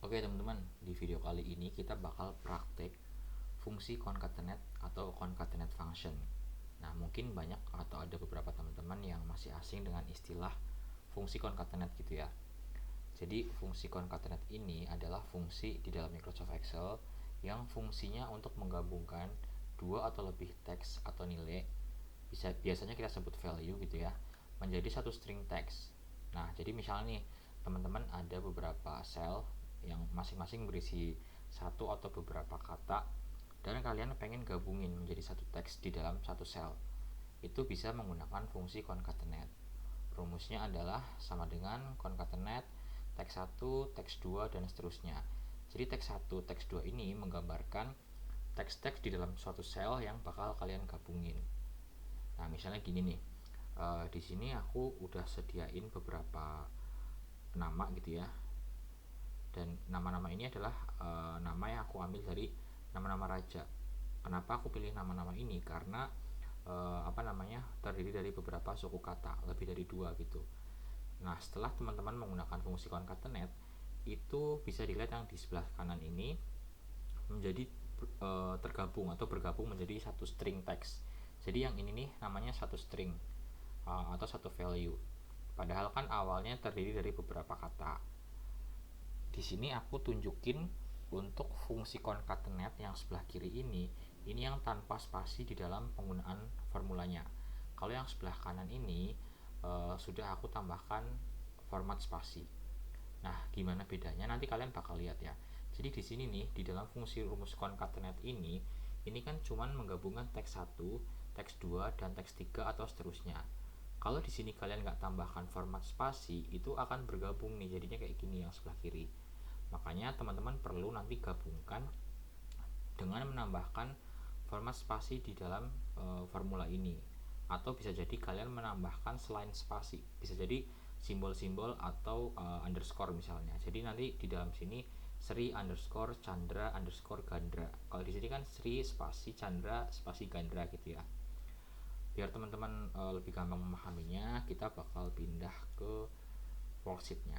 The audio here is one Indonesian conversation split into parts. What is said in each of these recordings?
Oke teman-teman, di video kali ini kita bakal praktek fungsi concatenate atau concatenate function. Nah, mungkin banyak atau ada beberapa teman-teman yang masih asing dengan istilah fungsi concatenate gitu ya. Jadi, fungsi concatenate ini adalah fungsi di dalam Microsoft Excel yang fungsinya untuk menggabungkan dua atau lebih teks atau nilai, biasanya kita sebut value gitu ya, menjadi satu string teks. Nah, jadi misalnya nih, teman-teman ada beberapa sel yang masing-masing berisi satu atau beberapa kata dan kalian pengen gabungin menjadi satu teks di dalam satu sel. Itu bisa menggunakan fungsi concatenate. Rumusnya adalah sama dengan concatenate teks 1, teks 2 dan seterusnya. Jadi teks 1, teks 2 ini menggambarkan teks-teks di dalam suatu sel yang bakal kalian gabungin. Nah, misalnya gini nih. Di sini aku udah sediain beberapa nama gitu ya, dan nama-nama ini adalah nama yang aku ambil dari nama-nama raja. Kenapa aku pilih nama-nama ini? Karena terdiri dari beberapa suku kata, lebih dari dua gitu. Nah, setelah teman-teman menggunakan fungsi concatenate, itu bisa dilihat yang di sebelah kanan ini menjadi tergabung atau bergabung menjadi satu string text. Jadi yang ini nih namanya satu string atau satu value. Padahal kan awalnya terdiri dari beberapa kata. Di sini aku tunjukin untuk fungsi concatenate yang sebelah kiri ini yang tanpa spasi di dalam penggunaan formulanya. Kalau yang sebelah kanan ini sudah aku tambahkan format spasi. Nah, gimana bedanya? Nanti kalian bakal lihat ya. Jadi di sini nih, di dalam fungsi rumus concatenate ini kan cuman menggabungkan teks 1, teks 2 dan teks 3 atau seterusnya. Kalau di sini kalian nggak tambahkan format spasi, itu akan bergabung nih, jadinya kayak gini yang sebelah kiri. Makanya teman-teman perlu nanti gabungkan dengan menambahkan format spasi di dalam formula ini. Atau bisa jadi kalian menambahkan selain spasi, bisa jadi simbol-simbol atau underscore misalnya. Jadi nanti di dalam sini Sri underscore Chandra underscore Gandra. Kalau di sini kan Sri spasi Chandra spasi Gandra gitu ya. Biar teman-teman lebih gampang memahaminya, kita bakal pindah ke worksheetnya.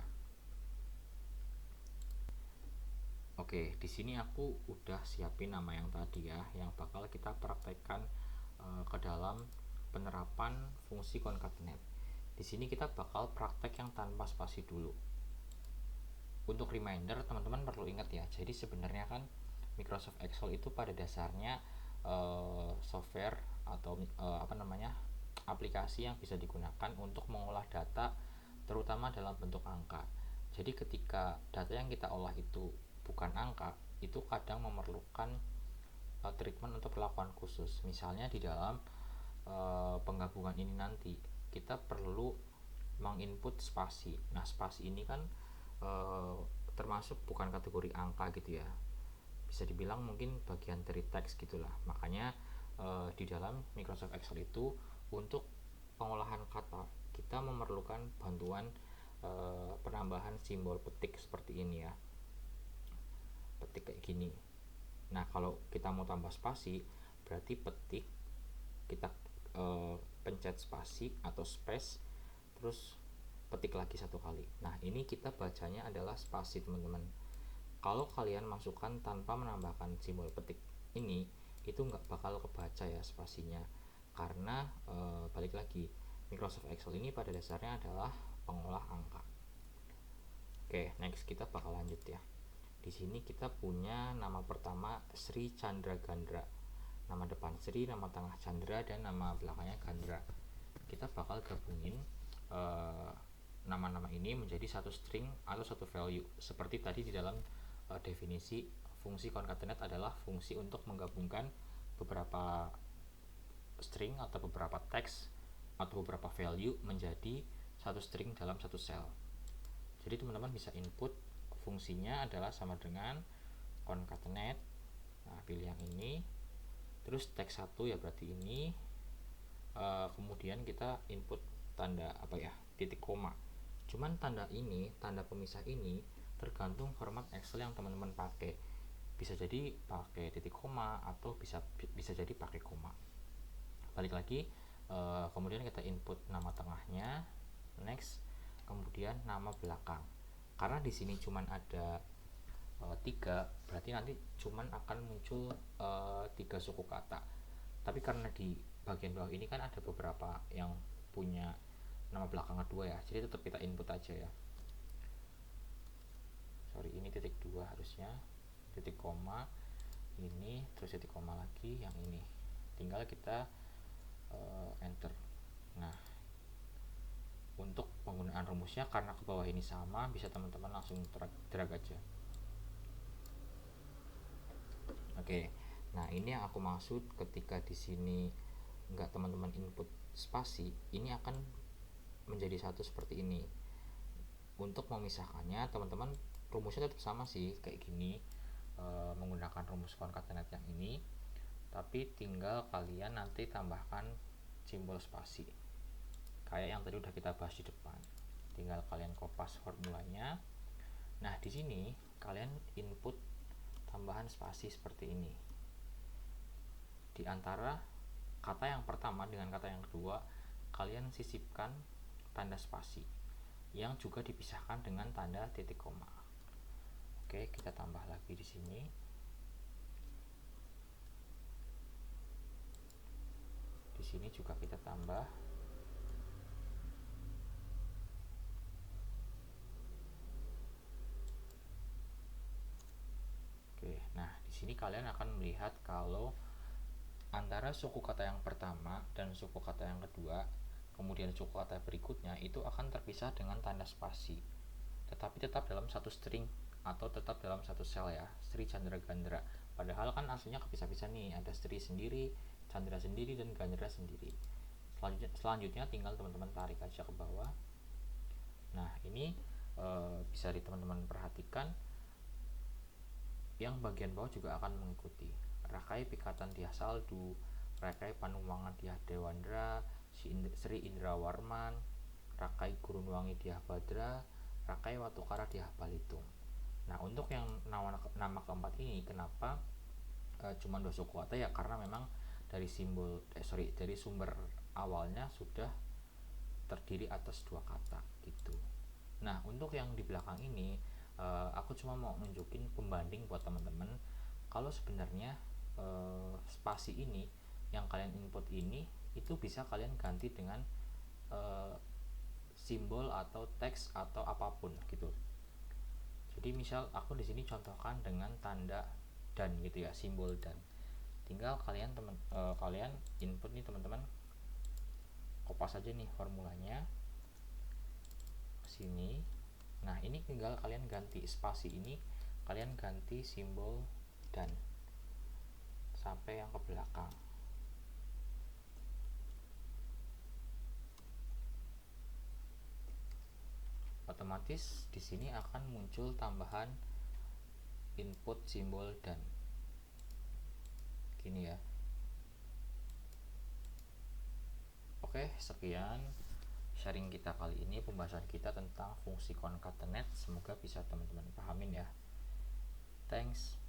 Oke, di sini aku udah siapin nama yang tadi ya, yang bakal kita praktekkan ke dalam penerapan fungsi concatenate. Di sini kita bakal praktek yang tanpa spasi dulu. Untuk reminder, teman-teman perlu ingat ya. Jadi sebenarnya kan Microsoft Excel itu pada dasarnya software atau aplikasi yang bisa digunakan untuk mengolah data, terutama dalam bentuk angka. Jadi ketika data yang kita olah itu bukan angka, itu kadang memerlukan treatment untuk perlakuan khusus. Misalnya di dalam penggabungan ini nanti kita perlu menginput spasi. Nah, spasi ini kan termasuk bukan kategori angka gitu ya. Bisa dibilang mungkin bagian dari teks gitulah. Makanya di dalam Microsoft Excel itu untuk pengolahan kata kita memerlukan bantuan penambahan simbol petik seperti ini ya. Petik kayak gini. Nah, kalau kita mau tambah spasi, berarti petik kita pencet spasi atau space, terus petik lagi satu kali. Nah, ini kita bacanya adalah spasi teman-teman. Kalau kalian masukkan tanpa menambahkan simbol petik ini, itu nggak bakal kebaca ya spasinya, karena balik lagi, Microsoft Excel ini pada dasarnya adalah pengolah angka. Oke, next kita bakal lanjut ya. Di sini kita punya nama pertama Sri Chandra Gandra. Nama depan Sri, nama tengah Chandra, dan nama belakangnya Gandra. Kita bakal gabungin nama-nama ini menjadi satu string atau satu value. Seperti tadi di dalam definisi, fungsi concatenate adalah fungsi untuk menggabungkan beberapa string atau beberapa teks atau beberapa value menjadi satu string dalam satu cell. Jadi teman-teman bisa input fungsinya adalah sama dengan concatenate. Nah, pilih yang ini. Terus teks 1 ya berarti ini. Kemudian kita input tanda titik koma. Cuman tanda pemisah ini tergantung format Excel yang teman-teman pakai. Bisa jadi pakai titik koma atau bisa jadi pakai koma. Balik lagi, kemudian kita input nama tengahnya, next, kemudian nama belakang. Karena di sini cuman ada 3, berarti nanti cuman akan muncul 3 suku kata. Tapi karena di bagian bawah ini kan ada beberapa yang punya nama belakang kedua ya, jadi tetap kita input aja ya. Sorry, ini titik 2 harusnya, titik koma ini, terus titik koma lagi yang ini, tinggal kita enter. Nah, untuk penggunaan rumusnya karena ke bawah ini sama, bisa teman-teman langsung drag aja. Oke, nah ini yang aku maksud ketika di sini nggak teman-teman input spasi, ini akan menjadi satu seperti ini. Untuk memisahkannya, teman-teman rumusnya tetap sama sih kayak gini, menggunakan rumus concatenate yang ini, tapi tinggal kalian nanti tambahkan simbol spasi kayak yang tadi udah kita bahas di depan. Tinggal kalian kopas formulanya. Nah, di sini kalian input tambahan spasi seperti ini. Di antara kata yang pertama dengan kata yang kedua, kalian sisipkan tanda spasi yang juga dipisahkan dengan tanda titik koma. Oke, kita tambah lagi di sini. Di sini juga kita tambah. Oke, nah di sini kalian akan melihat kalau antara suku kata yang pertama dan suku kata yang kedua, kemudian suku kata berikutnya itu akan terpisah dengan tanda spasi, tetapi tetap dalam satu string atau tetap dalam satu sel ya, Sri Chandra Gandra. Padahal kan aslinya kepisah-pisah nih, ada Sri sendiri, Chandra sendiri, dan Gandra sendiri. Selanjutnya tinggal teman-teman tarik aja ke bawah. Nah, ini bisa teman-teman perhatikan yang bagian bawah juga akan mengikuti. Rakai Pikatan Tiah Saldu, Rakai Panumangan Tiah Dewandra, Sri Indra Warman, Rakai Gurunwangi Tiah Badra, Rakai Watukara Tiah Balitung. Nah, untuk yang nama keempat ini kenapa cuma 2 suku kata ya, karena memang dari dari sumber awalnya sudah terdiri atas 2 kata gitu. Nah, untuk yang di belakang ini aku cuma mau nunjukin pembanding buat teman-teman kalau sebenarnya spasi ini yang kalian input ini itu bisa kalian ganti dengan simbol atau teks atau apapun gitu. Jadi misal aku di sini contohkan dengan tanda dan gitu ya, simbol dan. Tinggal kalian input nih teman-teman, kopas aja nih formulanya ke sini. Nah, ini tinggal kalian ganti spasi ini, kalian ganti simbol dan sampai yang ke belakang. Otomatis di sini akan muncul tambahan input simbol dan. Gini ya. Oke, sekian sharing kita kali ini, pembahasan kita tentang fungsi concatenate. Semoga bisa teman-teman pahamin ya. Thanks.